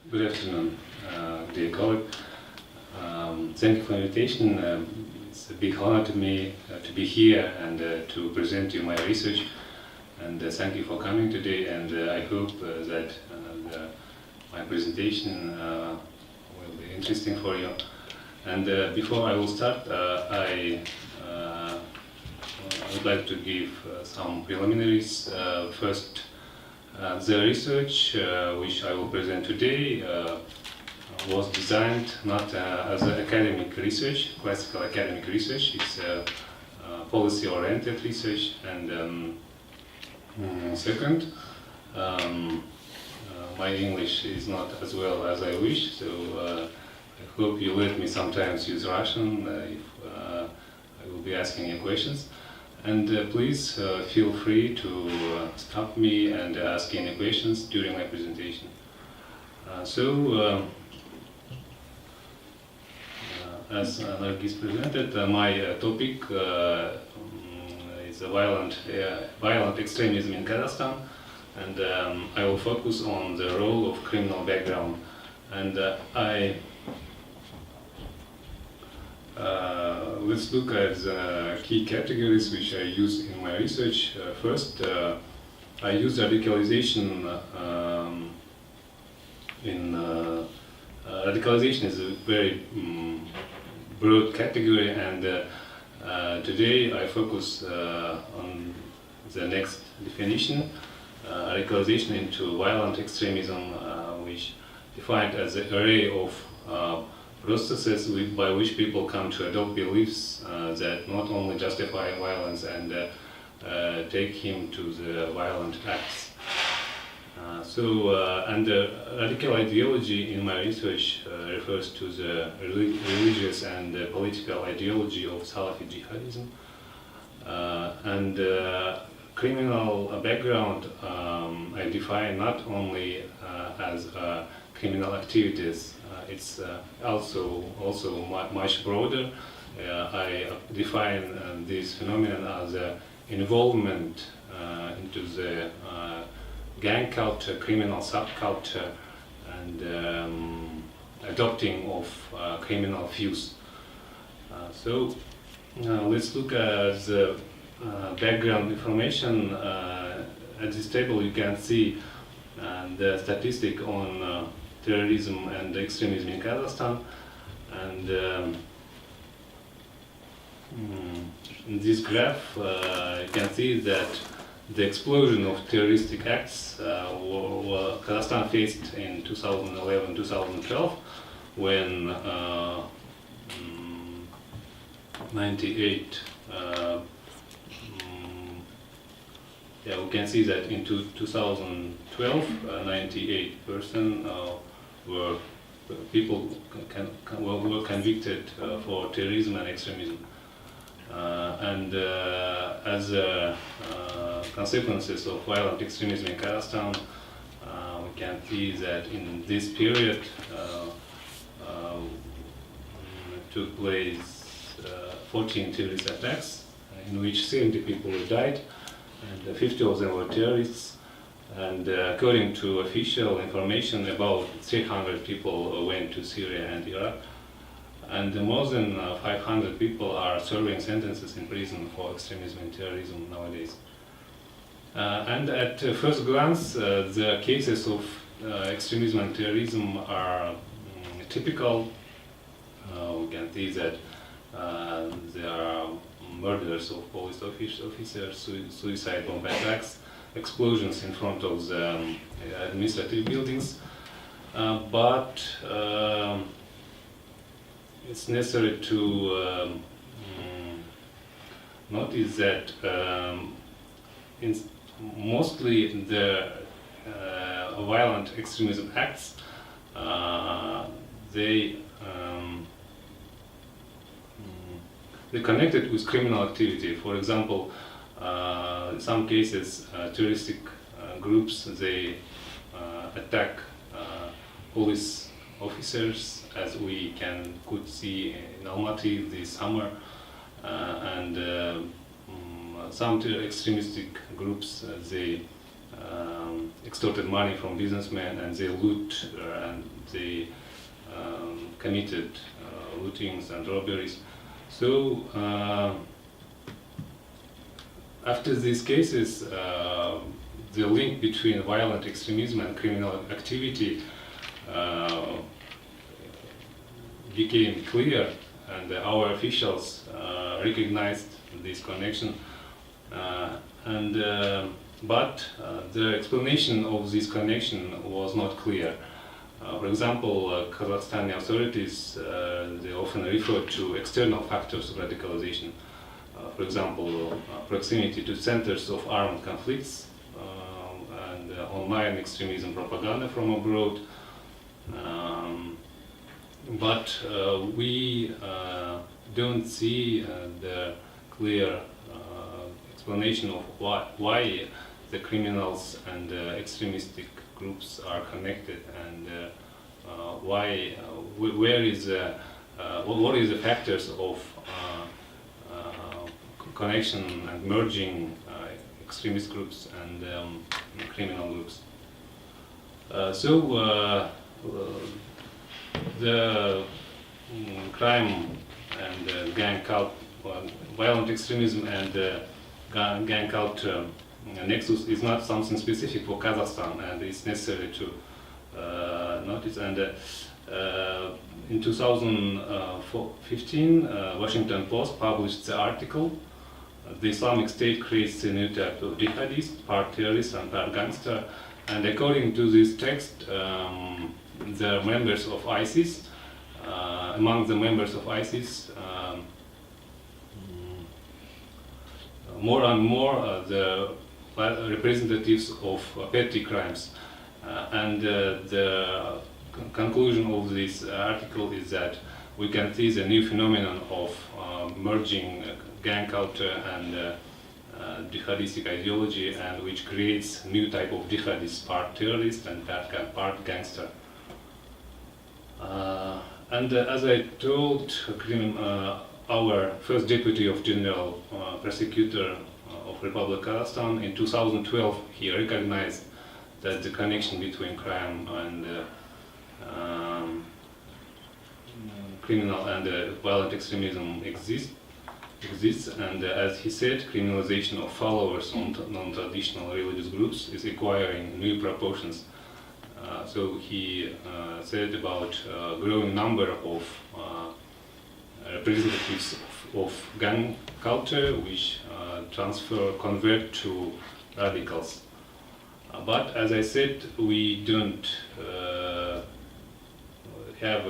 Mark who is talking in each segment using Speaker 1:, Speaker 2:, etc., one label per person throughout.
Speaker 1: Good afternoon, dear colleague. Thank you for the invitation. It's a big honor to me to be here and to present you my research. And thank you for coming today. And I hope that my presentation will be interesting for you. And before I will start, I would like to give some preliminaries. First, the research which I will present today was designed not as academic research, classical academic research. It's policy-oriented research. And second, my English is not as well as I wish, so I hope you let me sometimes use Russian if I will be asking you questions. And please feel free to stop me and ask any questions during my presentation. As Nargis presented, my topic is violent extremism in Kazakhstan, and I will focus on the role of criminal background. And let's look at the key categories which I use in my research. First, I use radicalization radicalization is a very broad category, and today I focus on the next definition, radicalization into violent extremism, which defined as an array of processes by which people come to adopt beliefs that not only justify violence and take him to the violent acts. And the radical ideology in my research refers to the religious and political ideology of Salafi jihadism. And criminal background I define not only as criminal activities. It's also much broader. I define this phenomenon as involvement into the gang culture, criminal subculture, and adopting of criminal views. Let's look at the background information. At this table you can see the statistic on terrorism and extremism in Kazakhstan, and in this graph you can see that the explosion of terroristic acts Kazakhstan faced in 2011-2012 when 98 we can see that in 2012 98% were people were convicted for terrorism and extremism, and as consequences of violent extremism in Kazakhstan, we can see that in this period took place 14 terrorist attacks in which 70 people died and 50 of them were terrorists. And according to official information, about 300 people went to Syria and Iraq, and more than 500 people are serving sentences in prison for extremism and terrorism nowadays. And at first glance, the cases of extremism and terrorism are typical. We can see that there are murders of police officers, suicide bomb attacks, explosions in front of the administrative buildings, but it's necessary to notice that mostly the violent extremism acts they're connected with criminal activity. For example, in some cases, terroristic groups they attack police officers, as we could see in Almaty this summer, and some extremistic groups they extorted money from businessmen, and they loot and they committed lootings and robberies. So after these cases, the link between violent extremism and criminal activity became clear, and our officials recognized this connection. But the explanation of this connection was not clear. For example, Kazakhstani authorities, they often refer to external factors of radicalization. For example, proximity to centers of armed conflicts and online extremism propaganda from abroad. But we don't see the clear explanation of why the criminals and extremistic groups are connected, and why, where is what is the factors of connection and merging extremist groups and criminal groups. The crime and gang cult, violent extremism and gang culture nexus is not something specific for Kazakhstan, and it's necessary to notice. And in 2015, Washington Post published the article, "The Islamic State creates a new type of jihadist, part terrorist and part gangster." And according to this text, the members of ISIS, among the members of ISIS, more and more the representatives of petty crimes. And the conclusion of this article is that we can see the new phenomenon of merging gang culture and jihadistic ideology, and which creates new type of jihadist, part terrorist and part gangster. And as I told our first deputy of general prosecutor of Republic of Kazakhstan, in 2012 he recognized that the connection between crime and criminal and violent extremism exists, and as he said, criminalization of followers on non-traditional religious groups is acquiring new proportions. So he said about growing number of representatives of gang culture which convert to radicals. But as I said, we don't have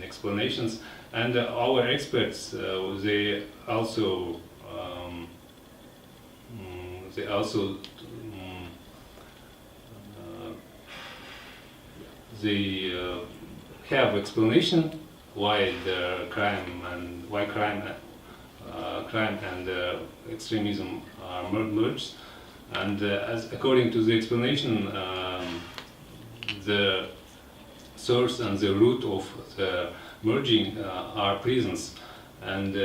Speaker 1: explanations, and our experts they also have explanation why the crime and extremism are merged, and as according to the explanation, the source and the root of the merging are prisons, and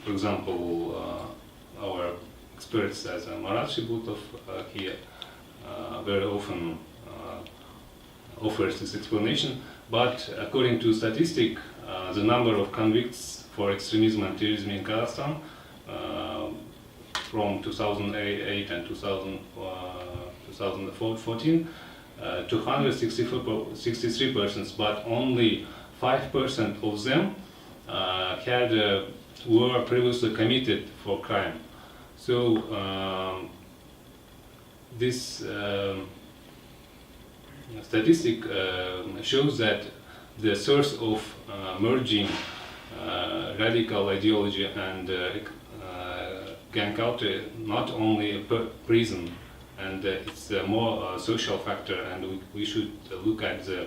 Speaker 1: for example, our experts as Marat Shibutov here very often offers this explanation. But according to statistic, the number of convicts for extremism and terrorism in Kazakhstan from 2008 and 2014, 263 persons, but only 5% of them were previously committed for crime. So this statistic shows that the source of merging radical ideology and gang culture not only prison, and it's a more social factor, and we should look at the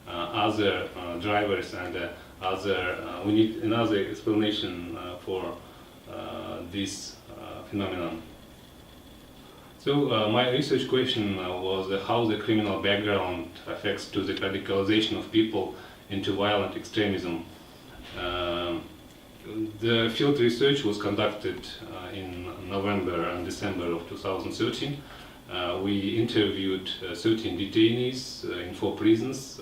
Speaker 1: other drivers and we need another explanation for this phenomenon. So my research question was how the criminal background affects to the radicalization of people into violent extremism. the field research was conducted in November and December of 2013. We interviewed 13 detainees in 4 prisons.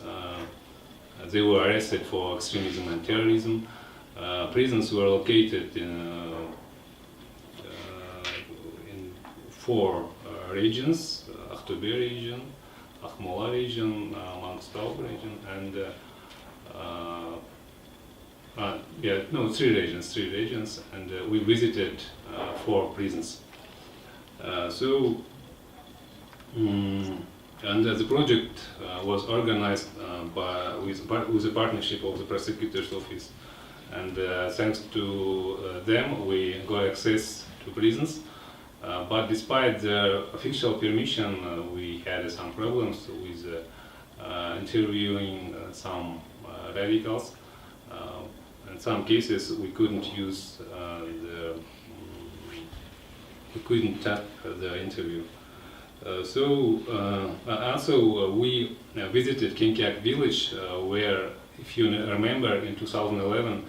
Speaker 1: They were arrested for extremism and terrorism. Prisons were located in 4 regions: Aktobe region, Akhmola region, Mangstau region, and 3 regions, and we visited 4 prisons. And the project was organized with a partnership of the prosecutor's office, and thanks to them we got access to prisons. But despite the official permission, we had some problems with interviewing some radicals. In some cases, we couldn't tap the interview. Also, we visited Kinkiak village, where, if you remember, in 2011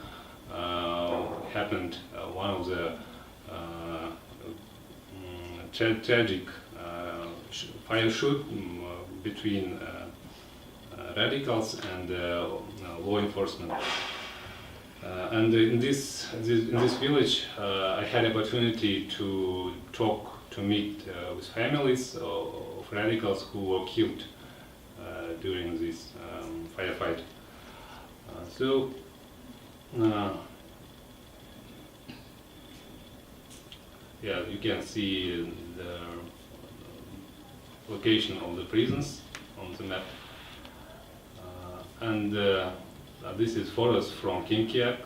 Speaker 1: happened one of the tragic fire shoot between radicals and law enforcement. And in this village, I had opportunity to meet with families of radicals who were killed during this firefight. You can see the location of the prisons on the map. This is photos from Kinkiak.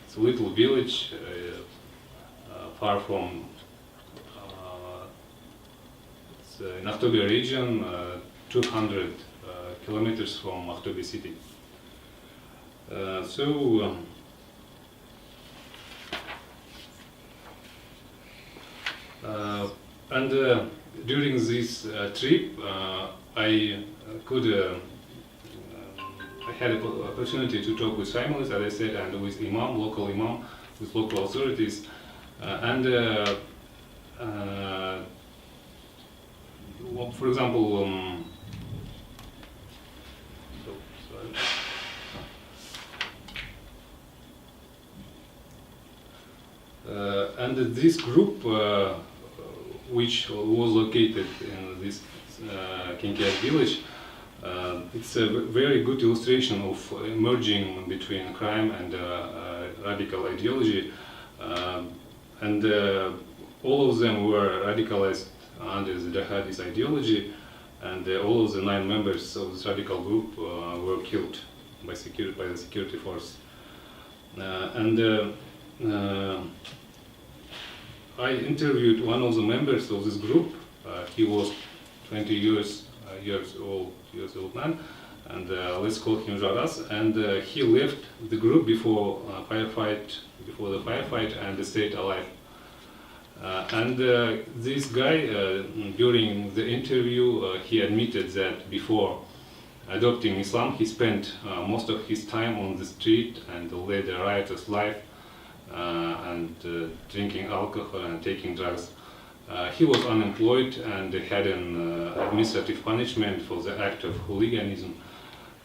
Speaker 1: It's a little village far from, it's in Aktobe region, 200 kilometers from Aktobe city. During this trip, I had an opportunity to talk with families, as I said, and with local imam, with local authorities, for example, and this group, which was located in this Kinkiak village, it's a very good illustration of merging between crime and radical ideology, all of them were radicalized under the jihadist ideology, and all of the 9 members of this radical group were killed by the security force. I interviewed one of the members of this group. He was 20 years old man, and let's call him Jaras. And he left the group before the firefight, and stayed alive. This guy, during the interview, he admitted that before adopting Islam, he spent most of his time on the street and led a riotous life, and drinking alcohol and taking drugs. He was unemployed and had an administrative punishment for the act of hooliganism.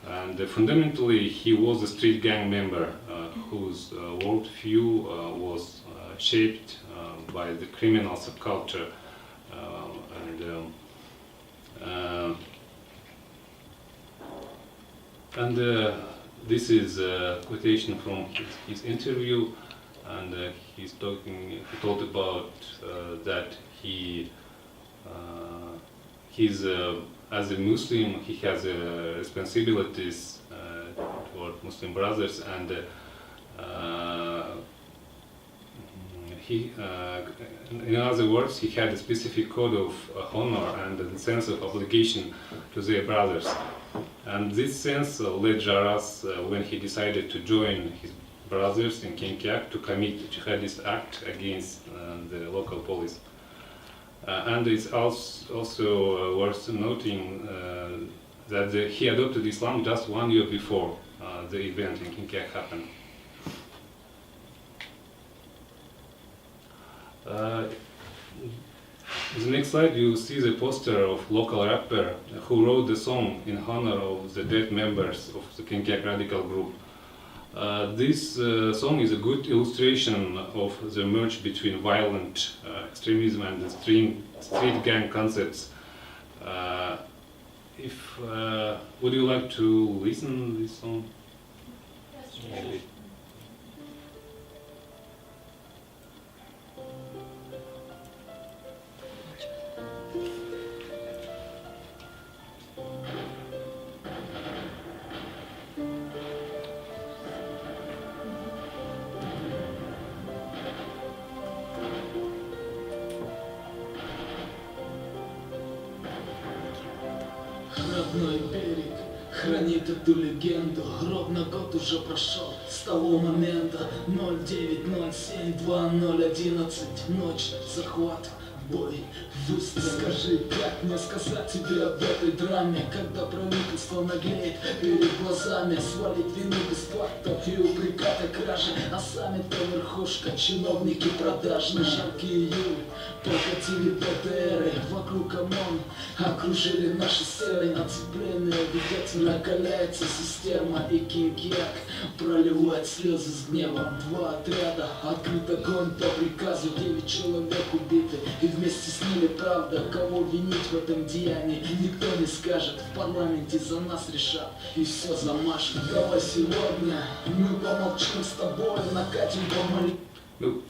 Speaker 1: And fundamentally, he was a street gang member whose worldview was shaped by the criminal subculture. This is a quotation from his interview, and he told about that as a Muslim, he has responsibilities toward Muslim brothers, and in other words, he had a specific code of honor and a sense of obligation to their brothers. And this sense led Jaras, when he decided to join his brothers in Kinkiak, to commit a jihadist act against the local police. And it's also worth noting that he adopted Islam just 1 year before the event in Kinkiak happened. In the next slide, you see the poster of local rapper who wrote the song in honor of the dead members of the Kenkiak radical group. This song is a good illustration of the merge between violent extremism and the street gang concepts. Would you like to listen to this song?
Speaker 2: Yes,
Speaker 1: Maybe.
Speaker 3: Родной берег хранит эту легенду. Ровно год уже прошел с того момента. 0907-2011. Ночь, захват, бой, выстрел. Скажи, как мне сказать тебе об этой драме, когда правительство наглеет перед глазами, свалить вину без фактов и упрекать о краже, а сами-то верхушка, чиновники продажные. Жаркий июль, покатили БТРы вокруг ОМОН, окружили наши сцены, оцепленные, видать, накаляется система. И Кинкиак проливает слезы с гневом. Два отряда, открыт огонь по приказу, 9 человек убиты, и вместе с ними правда. Кого винить в этом деянии, никто не скажет. В парламенте за нас решат, и все замашем. Давай сегодня мы помолчим с тобой, накатим по молитве.
Speaker 1: No,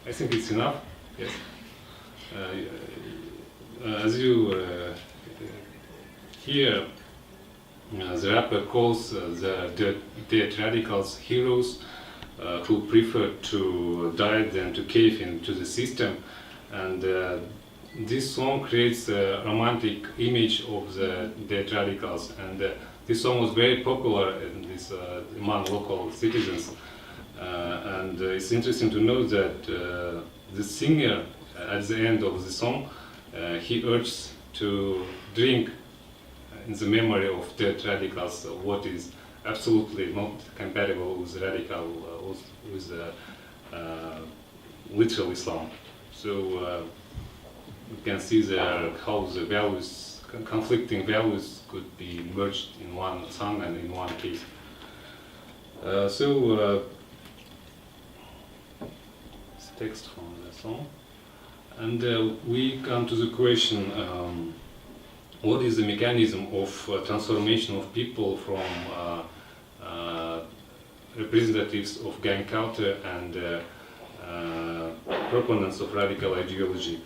Speaker 1: I think it's enough. Yes. As you hear, the rapper calls the dead radicals heroes who prefer to die than to cave into the system, and this song creates a romantic image of the dead radicals, and this song was very popular in among local citizens. And it's interesting to know that the singer, at the end of the song, he urges to drink in the memory of dead radicals, what is absolutely not compatible with literal Islam. So you can see there how the values, conflicting values, could be merged in one song and in one case. Text from the song, and we come to the question: what is the mechanism of transformation of people from representatives of gang culture and proponents of radical ideology?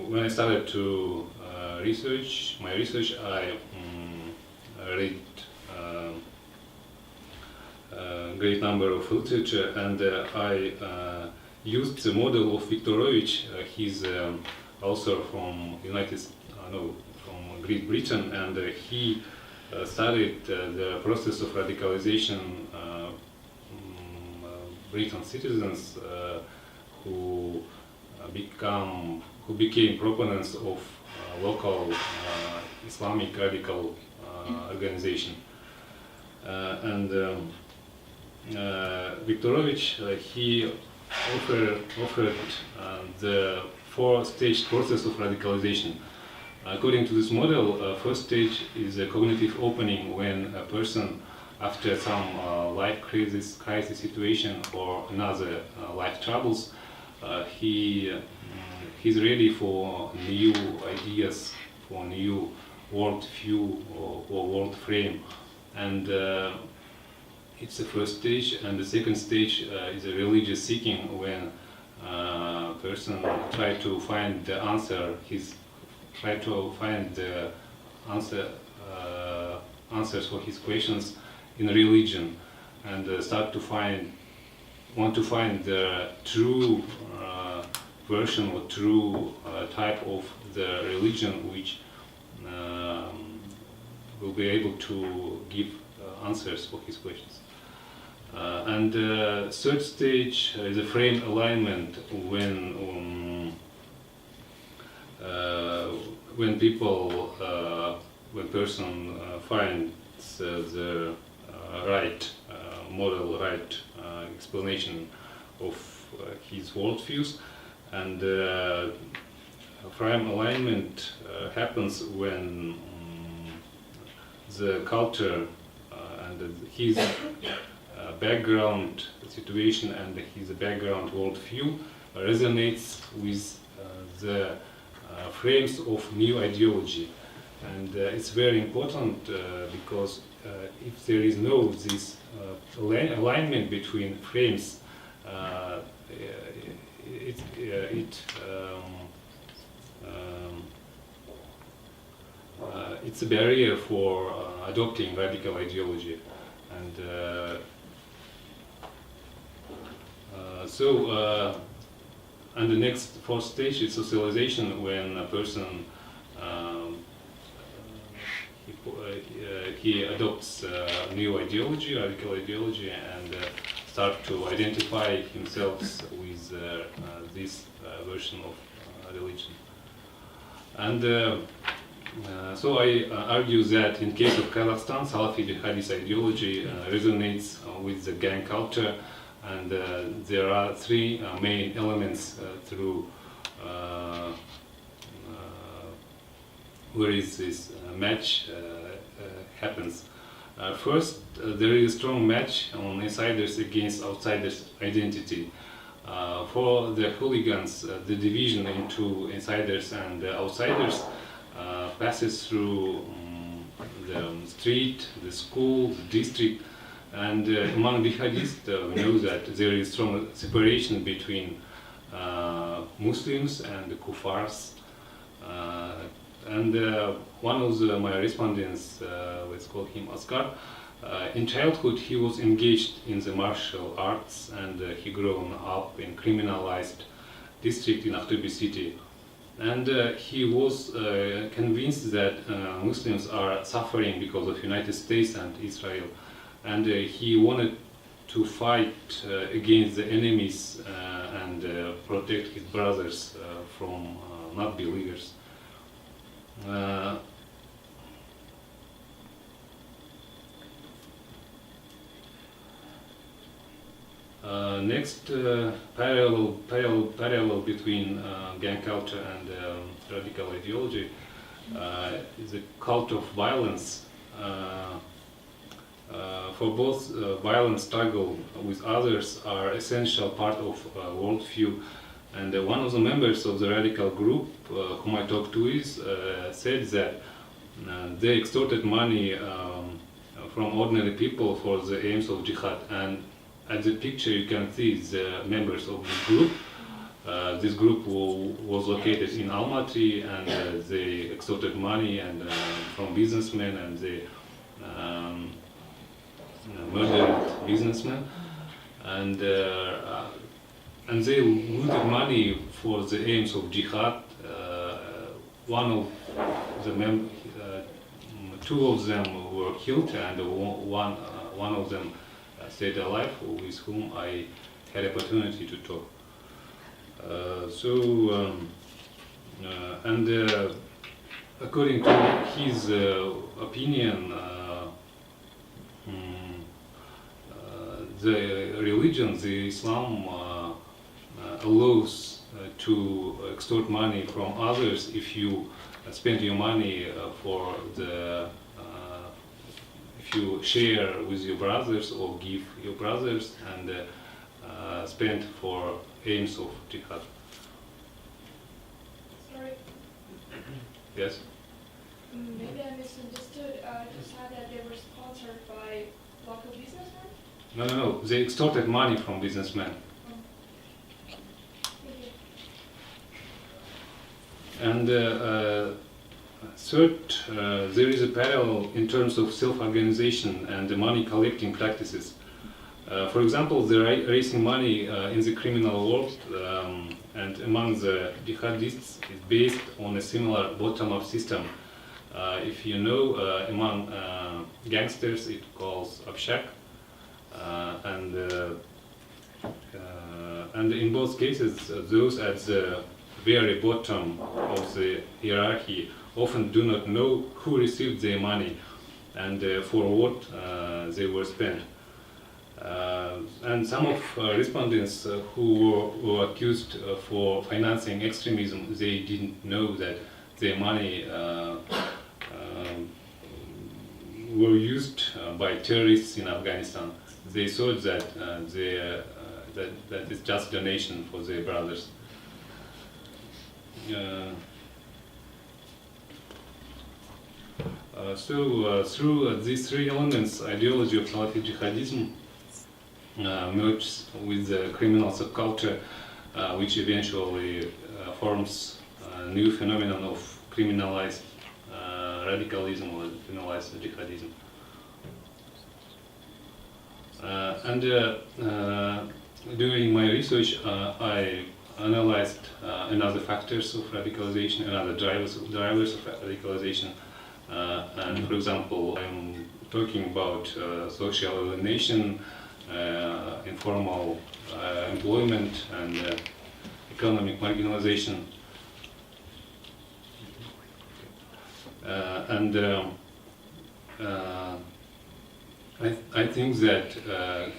Speaker 1: When I started to research, I read great number of literature, and I used the model of Viktorovich. He's author from from Great Britain, and he studied the process of radicalization Britain citizens who became proponents of local Islamic radical organization. Viktorovich, he offered the four-stage process of radicalization. According to this model, first stage is a cognitive opening, when a person, after some life crisis situation or another life troubles, he's ready for new ideas, for new world view or world frame, and it's the first stage. And the second stage is a religious seeking, when person try to find the answer. Answers for his questions in religion, and want to find the true version or true type of the religion which will be able to give answers for his questions. And the third stage is a frame alignment, when person finds the right model, right explanation of his worldviews, and frame alignment happens when the culture and his background situation and his background worldview resonates with the frames of new ideology. And it's very important because if there is no this alignment between frames, it's a barrier for adopting radical ideology. And and the next fourth stage is socialization, when a person he adopts new ideology, radical ideology, and start to identify himself with this version of religion. And so I argue that in case of Kazakhstan, Salafi jihadist ideology resonates with the gang culture, and there are three main elements through where is this match happens. First, there is a strong match on insiders against outsiders identity. For the hooligans, the division into insiders and outsiders passes through the street, the school, the district, and among jihadists we know that there is strong separation between Muslims and the kuffars. And one of my respondents, let's call him Oscar, in childhood he was engaged in the martial arts, and he grown up in criminalized district in Aktobe city. And he was convinced that Muslims are suffering because of United States and Israel. And he wanted to fight against the enemies and protect his brothers from not believers. Next parallel between gang culture and radical ideology is a cult of violence. For both violent struggle with others are essential part of worldview. And one of the members of the radical group whom I talked to said that they extorted money from ordinary people for the aims of jihad. And at the picture you can see the members of this group. This group was located in Almaty, and they extorted money and from businessmen, and they murdered businessmen, and they looted money for the aims of jihad. One of the two of them were killed, and one of them stayed alive, with whom I had opportunity to talk. According to his opinion, the religion, the Islam, allows to extort money from others if you spend your money for the if you share with your brothers or give your brothers and spend for aims of jihad.
Speaker 2: Sorry.
Speaker 1: Yes?
Speaker 2: Maybe I misunderstood. You said that they were sponsored by local businessmen?
Speaker 1: No. They extorted money from businessmen. And third, there is a parallel in terms of self-organization and the money collecting practices. For example, the raising money in the criminal world and among the jihadists is based on a similar bottom-up system. If you know, among gangsters it calls общак, and in both cases, those at the very bottom of the hierarchy often do not know who received their money and for what they were spent. And some of respondents who were accused for financing extremism, they didn't know that their money were used by terrorists in Afghanistan. They thought that that it's just donation for their brothers. Through these three elements, ideology of Salafi jihadism merges with the criminal subculture, which eventually forms a new phenomenon of criminalized radicalism or criminalized jihadism. During my research, I analyzed another factors of radicalization, another drivers of radicalization. And for example, I'm talking about social alienation, informal employment, and economic marginalization. I think that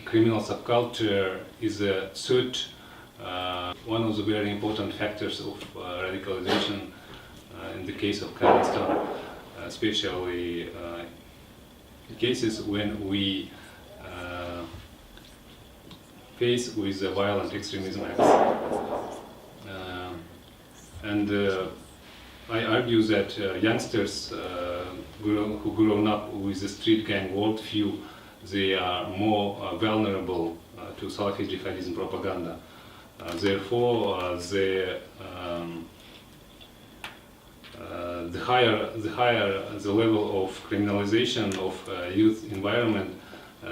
Speaker 1: criminal subculture is a third, one of the very important factors of radicalization in the case of Kazakhstan, especially cases when we face with violent extremism acts. I argue that youngsters who grown up with the street gang worldview, they are more vulnerable to Salafi jihadism propaganda. Therefore, the higher the level of criminalization of youth environment,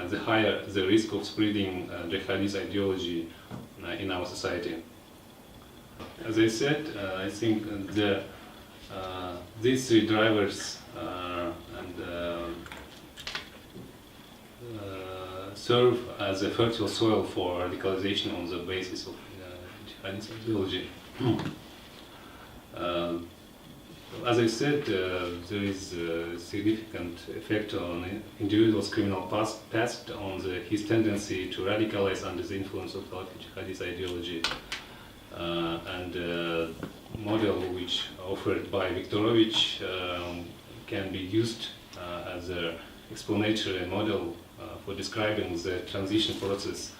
Speaker 1: the higher the risk of spreading jihadist ideology in our society. As I said, I think these three drivers serve as a fertile soil for radicalization on the basis of jihadist ideology. As I said, there is a significant effect on individual's criminal past on his tendency to radicalize under the influence of jihadist ideology. Model which offered by Viktorovich can be used as an explanatory model for describing the transition process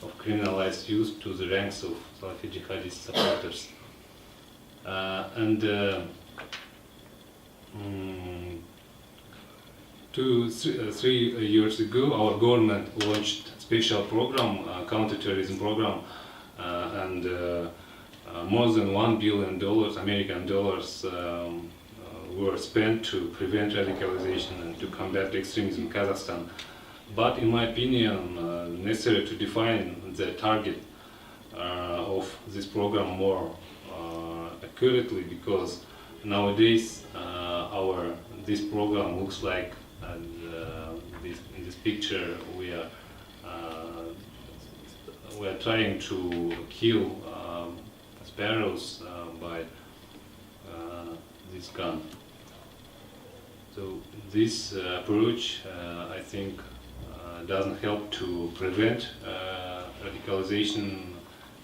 Speaker 1: of criminalized youth to the ranks of Salafi jihadist supporters. 3 years ago, our government launched a special program, counterterrorism program, and more than $1 billion American dollars were spent to prevent radicalization and to combat extremism in Kazakhstan. But in my opinion, necessary to define the target of this program more accurately, because nowadays this program looks like in this picture we are trying to kill sparrows by this gun. So this approach, I think, doesn't help to prevent radicalization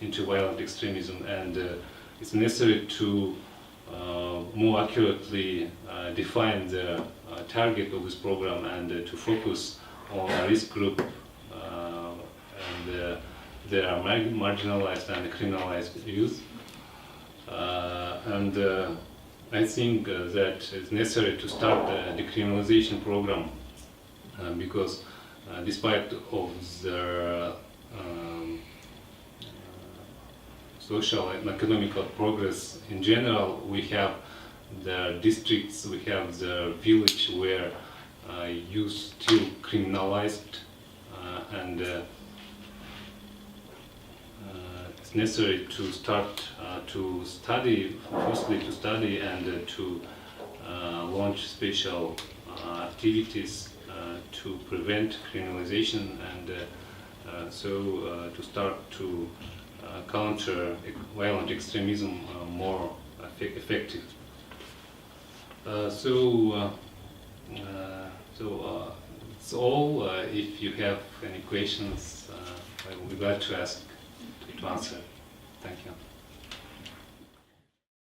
Speaker 1: into violent extremism, and it's necessary to more accurately define the target of this program and to focus on a risk group, and they are marginalized and criminalized youth. I think that it's necessary to start the decriminalization program because despite of the social and economical progress in general, we have the districts, we have the village where youth still criminalized, and it's necessary to start to study, firstly to study and to launch special activities to prevent criminalization, and so to start to counter violent extremism more effective. That's all. If you have any questions, I will be glad to answer. Thank you.